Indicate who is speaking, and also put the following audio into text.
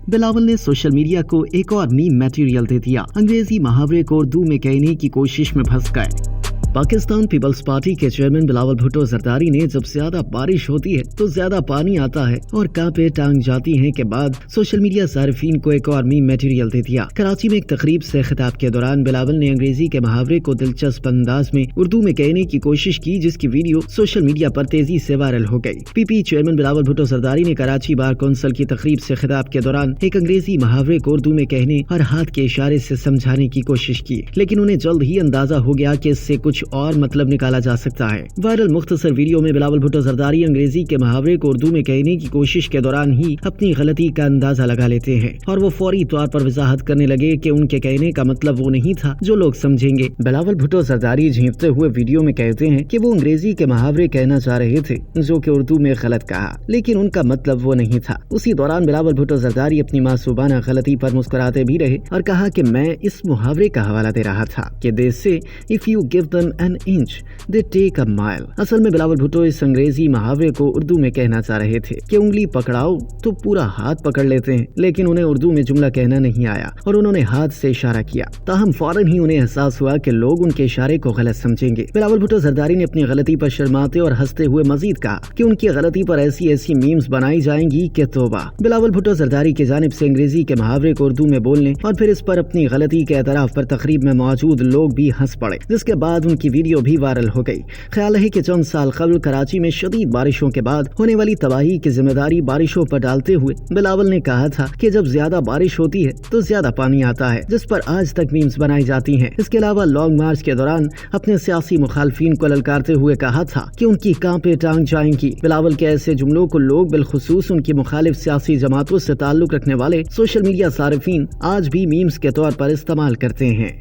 Speaker 1: बिलावल ने social media को एक और मीम मटेरियल दे दिया। अंग्रेजी मुहावरे को उर्दू में कहने की कोशिश में फंस गए। पाकिस्तान पीपल्स पार्टी के चेयरमैन बिलावल भुट्टो जरदारी ने जब ज्यादा बारिश होती है तो ज्यादा पानी आता है और कांपे टांग जाती हैं के बाद सोशल मीडिया सार्फिन को एक और मीम मटेरियल दे दिया। कराची में एक तकरीब से खिताब के दौरान बिलावल ने अंग्रेजी के मुहावरे को दिलचस्प अंदाज में उर्दू में कहने की कोशिश की, जिसकी वीडियो सोशल मीडिया पर तेजी से वायरल हो गई। पीपी चेयरमैन बिलावल भुट्टो जरदारी ने कराची बार कौंसिल की तकरीब से खिताब के दौरान एक अंग्रेजी मुहावरे को उर्दू में कहने और हाथ के इशारे से समझाने की कोशिश की, लेकिन उन्हें जल्द ही अंदाजा हो गया कि इससे कुछ और मतलब निकाला जा सकता है। वायरल मुख्तसर वीडियो में बिलावल भुट्टो जरदारी अंग्रेजी के मुहावरे को उर्दू में कहने की कोशिश के दौरान ही अपनी गलती का अंदाजा लगा लेते हैं और वो फौरी तौर पर वजाहत करने लगे कि उनके कहने का मतलब वो नहीं था जो लोग समझेंगे। बिलावल भुट्टो जरदारी झेंपते हुए वीडियो में कहते हैं कि वो अंग्रेजी के मुहावरे कहना चाह रहे थे जो कि उर्दू में गलत कहा, लेकिन उनका मतलब वो नहीं था। उसी दौरान बिलावल भुट्टो जरदारी अपनी मासूबाना गलती पर मुस्कुराते भी रहे और कहा कि मैं इस मुहावरे का हवाला दे रहा था कि they say if you give them an inch they take a mile. असल में बिलावल भुट्टो इस अंग्रेजी मुहावरे को उर्दू में कहना चाह रहे थे कि उंगली पकड़ाओ तो पूरा हाथ पकड़ लेते हैं, लेकिन उन्हें उर्दू में जुमला कहना नहीं आया और उन्होंने हाथ से इशारा किया। ताहम फौरन ही उन्हें एहसास हुआ कि लोग उनके इशारे को गलत समझेंगे। बिलावल भुट्टो जरदारी ने अपनी गलती पर शर्माते और हंसते हुए मजीद कहा कि उनकी गलती पर ऐसी मीम्स बनाई जाएंगी कि तौबा। बिलावल भुट्टो जरदारी की जानिब से अंग्रेजी के मुहावरे को उर्दू में बोलने और फिर इस पर अपनी गलती के एतराफ पर तकरीब में मौजूद लोग भी हंस पड़े, जिसके बाद उनकी वीडियो भी वायरल हो गई। ख्याल है कि चंद साल कबल कराची में शदीद बारिशों के बाद होने वाली तबाही की जिम्मेदारी बारिशों पर डालते हुए बिलावल ने कहा था कि जब ज्यादा बारिश होती है तो ज्यादा पानी आता है, जिस पर आज तक मीम्स बनाई जाती हैं। इसके अलावा लॉन्ग मार्च के दौरान अपने सियासी मुखालफिन को ललकारते हुए कहा था कि उनकी कांपे टांग जाएंगी। बिलावल के ऐसे जुमलों को लोग बिलखुसूस उनकी मुखालिफ सियासी जमातों से ताल्लुक रखने वाले सोशल मीडिया सार्फिन आज भी मीम्स के तौर पर इस्तेमाल करते हैं।